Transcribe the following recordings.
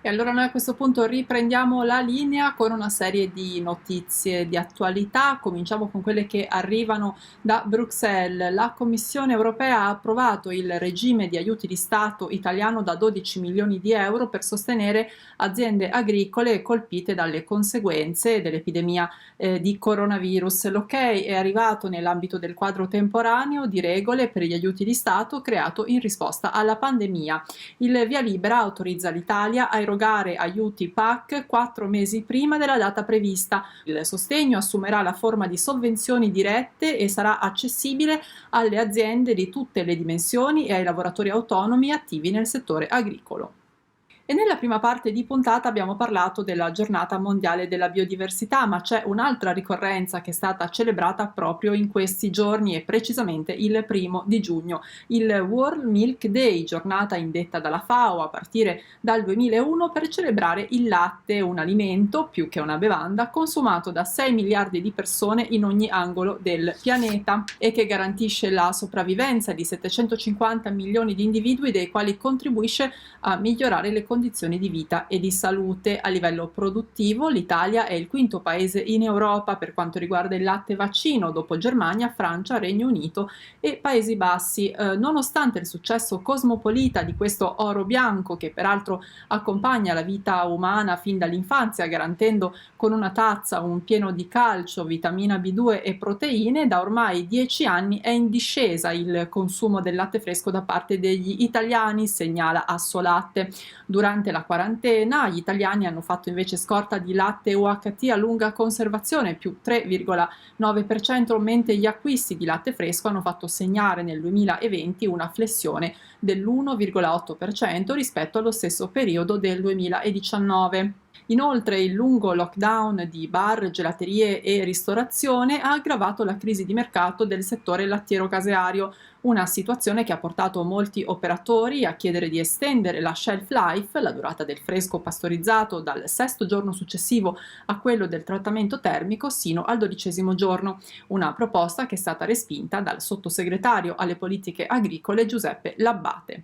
E allora noi a questo punto riprendiamo la linea con una serie di notizie di attualità. Cominciamo con quelle che arrivano da Bruxelles. La Commissione europea ha approvato il regime di aiuti di Stato italiano da 12 milioni di euro per sostenere aziende agricole colpite dalle conseguenze dell'epidemia di coronavirus. L'ok è arrivato nell'ambito del quadro temporaneo di regole per gli aiuti di Stato creato in risposta alla pandemia. Il via libera autorizza l'Italia a erogare aiuti PAC 4 mesi prima della data prevista. Il sostegno assumerà la forma di sovvenzioni dirette e sarà accessibile alle aziende di tutte le dimensioni e ai lavoratori autonomi attivi nel settore agricolo. E nella prima parte di puntata abbiamo parlato della giornata mondiale della biodiversità, ma c'è un'altra ricorrenza che è stata celebrata proprio in questi giorni e precisamente il 1° giugno, il World Milk Day, giornata indetta dalla FAO a partire dal 2001 per celebrare il latte, un alimento più che una bevanda consumato da 6 miliardi di persone in ogni angolo del pianeta e che garantisce la sopravvivenza di 750 milioni di individui, dei quali contribuisce a migliorare le condizioni di vita e di salute. A livello produttivo, l'Italia è il quinto paese in Europa per quanto riguarda il latte vaccino, dopo Germania, Francia, Regno Unito e Paesi Bassi. Nonostante il successo cosmopolita di questo oro bianco, che peraltro accompagna la vita umana fin dall'infanzia, garantendo con una tazza un pieno di calcio, vitamina B2 e proteine, da ormai 10 anni è in discesa il consumo del latte fresco da parte degli italiani, segnala Assolatte. Durante la quarantena gli italiani hanno fatto invece scorta di latte UHT a lunga conservazione, più 3,9%, mentre gli acquisti di latte fresco hanno fatto segnare nel 2020 una flessione dell'1,8% rispetto allo stesso periodo del 2019. Inoltre il lungo lockdown di bar, gelaterie e ristorazione ha aggravato la crisi di mercato del settore lattiero-caseario, una situazione che ha portato molti operatori a chiedere di estendere la shelf life, la durata del fresco pastorizzato, dal 6° giorno successivo a quello del trattamento termico sino al 12° giorno, una proposta che è stata respinta dal sottosegretario alle politiche agricole Giuseppe Labbate.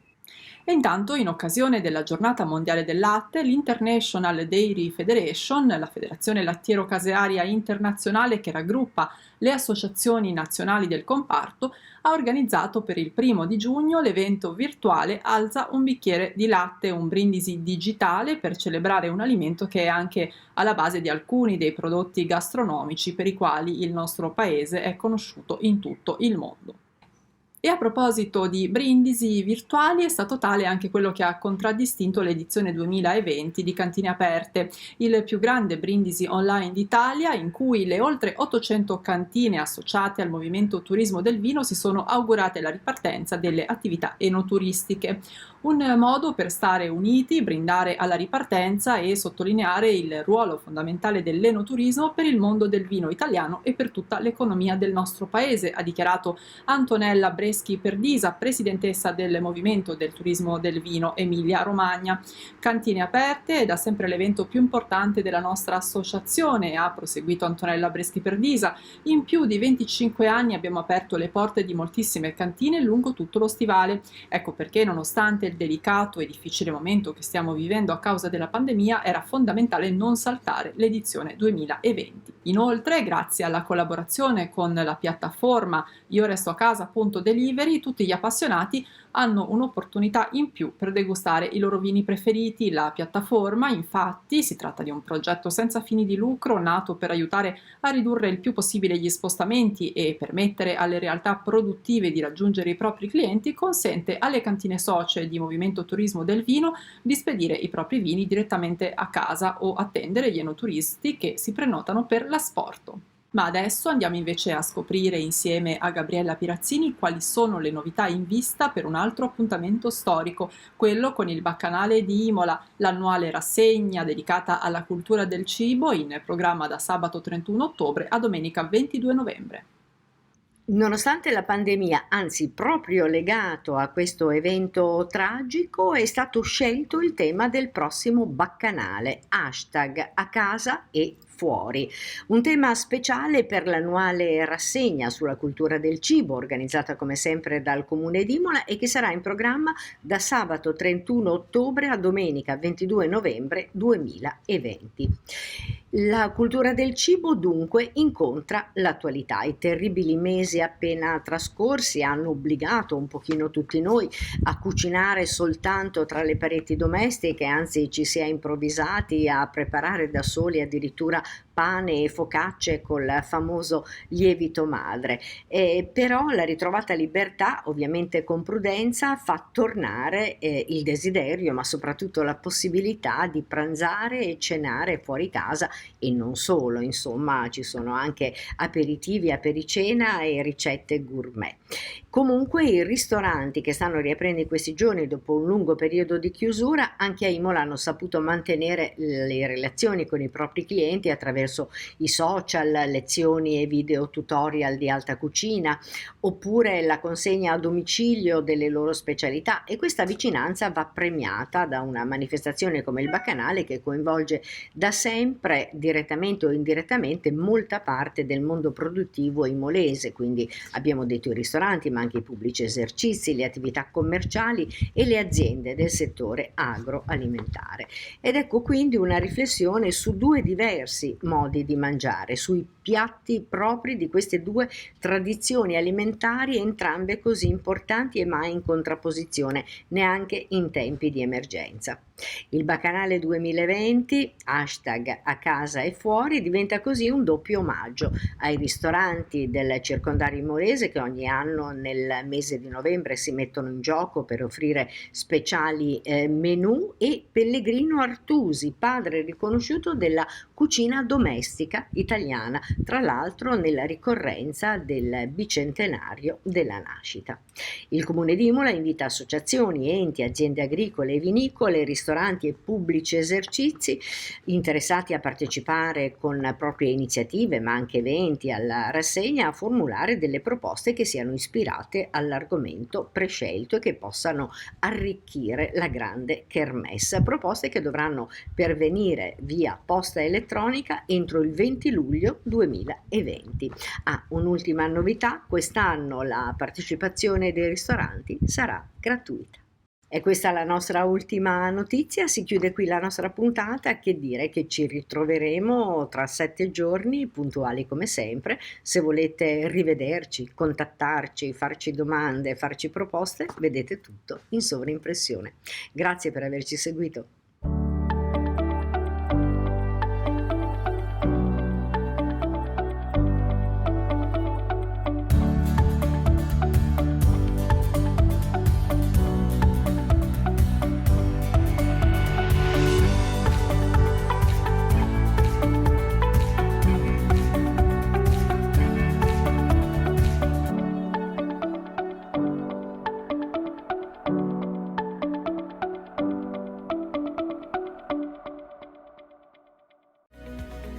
E intanto, in occasione della Giornata Mondiale del Latte, l'International Dairy Federation, la federazione lattiero-casearia internazionale che raggruppa le associazioni nazionali del comparto, ha organizzato per il 1° giugno l'evento virtuale Alza un bicchiere di latte, un brindisi digitale per celebrare un alimento che è anche alla base di alcuni dei prodotti gastronomici per i quali il nostro paese è conosciuto in tutto il mondo. E a proposito di brindisi virtuali, è stato tale anche quello che ha contraddistinto l'edizione 2020 di Cantine Aperte, il più grande brindisi online d'Italia, in cui le oltre 800 cantine associate al movimento turismo del vino si sono augurate la ripartenza delle attività enoturistiche. Un modo per stare uniti, brindare alla ripartenza e sottolineare il ruolo fondamentale dell'enoturismo per il mondo del vino italiano e per tutta l'economia del nostro paese, ha dichiarato Antonella Breschi Perdisa, presidentessa del Movimento del Turismo del Vino Emilia-Romagna. Cantine Aperte è da sempre l'evento più importante della nostra associazione, ha proseguito Antonella Breschi Perdisa. In più di 25 anni abbiamo aperto le porte di moltissime cantine lungo tutto lo stivale. Ecco perché, nonostante il delicato e difficile momento che stiamo vivendo a causa della pandemia, era fondamentale non saltare l'edizione 2020. Inoltre, grazie alla collaborazione con la piattaforma Io Resto a Casa.delivery, tutti gli appassionati hanno un'opportunità in più per degustare i loro vini preferiti. La piattaforma, infatti, si tratta di un progetto senza fini di lucro nato per aiutare a ridurre il più possibile gli spostamenti e permettere alle realtà produttive di raggiungere i propri clienti, consente alle cantine socie di Movimento Turismo del Vino di spedire i propri vini direttamente a casa o attendere gli enoturisti che si prenotano per l'asporto. Ma adesso andiamo invece a scoprire insieme a Gabriella Pirazzini quali sono le novità in vista per un altro appuntamento storico, quello con il Baccanale di Imola, l'annuale rassegna dedicata alla cultura del cibo, in programma da sabato 31 ottobre a domenica 22 novembre. Nonostante la pandemia, anzi proprio legato a questo evento tragico, è stato scelto il tema del prossimo Baccanale, #a casa e fuori. Un tema speciale per l'annuale rassegna sulla cultura del cibo, organizzata come sempre dal Comune di Imola e che sarà in programma da sabato 31 ottobre a domenica 22 novembre 2020. La cultura del cibo dunque incontra l'attualità. I terribili mesi appena trascorsi hanno obbligato un pochino tutti noi a cucinare soltanto tra le pareti domestiche, anzi ci si è improvvisati a preparare da soli addirittura pane e focacce col famoso lievito madre. Però la ritrovata libertà, ovviamente con prudenza, fa tornare il desiderio, ma soprattutto la possibilità di pranzare e cenare fuori casa e non solo, insomma, ci sono anche aperitivi, apericena e ricette gourmet. Comunque i ristoranti che stanno riaprendo in questi giorni dopo un lungo periodo di chiusura, anche a Imola hanno saputo mantenere le relazioni con i propri clienti attraverso i social, lezioni e video tutorial di alta cucina, oppure la consegna a domicilio delle loro specialità, e questa vicinanza va premiata da una manifestazione come il Bacchanale che coinvolge da sempre, direttamente o indirettamente, molta parte del mondo produttivo imolese. Quindi abbiamo detto i ristoranti, ma anche i pubblici esercizi, le attività commerciali e le aziende del settore agroalimentare. Ed ecco quindi una riflessione su due diversi modi di mangiare, sui piatti propri di queste due tradizioni alimentari, entrambe così importanti e mai in contrapposizione, neanche in tempi di emergenza. Il Bacchanale 2020, hashtag a casa e fuori, diventa così un doppio omaggio ai ristoranti del circondario imolese che ogni anno nel mese di novembre si mettono in gioco per offrire speciali menù, e Pellegrino Artusi, padre riconosciuto della cucina domestica italiana, tra l'altro nella ricorrenza del bicentenario della nascita. Il Comune di Imola invita associazioni, enti, aziende agricole e vinicole, ristoranti e pubblici esercizi interessati a partecipare con proprie iniziative, ma anche eventi alla rassegna, a formulare delle proposte che siano ispirate all'argomento prescelto e che possano arricchire la grande kermesse. Proposte che dovranno pervenire via posta elettronica entro il 20 luglio 2020. Un'ultima novità: quest'anno la partecipazione dei ristoranti sarà gratuita. E questa è la nostra ultima notizia, si chiude qui la nostra puntata. Che dire, che ci ritroveremo tra 7 giorni, puntuali come sempre. Se volete rivederci, contattarci, farci domande, farci proposte, vedete tutto in sovraimpressione. Grazie per averci seguito.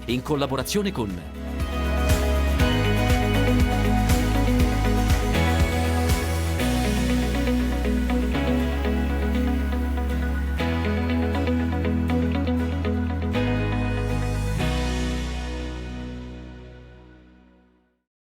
In collaborazione con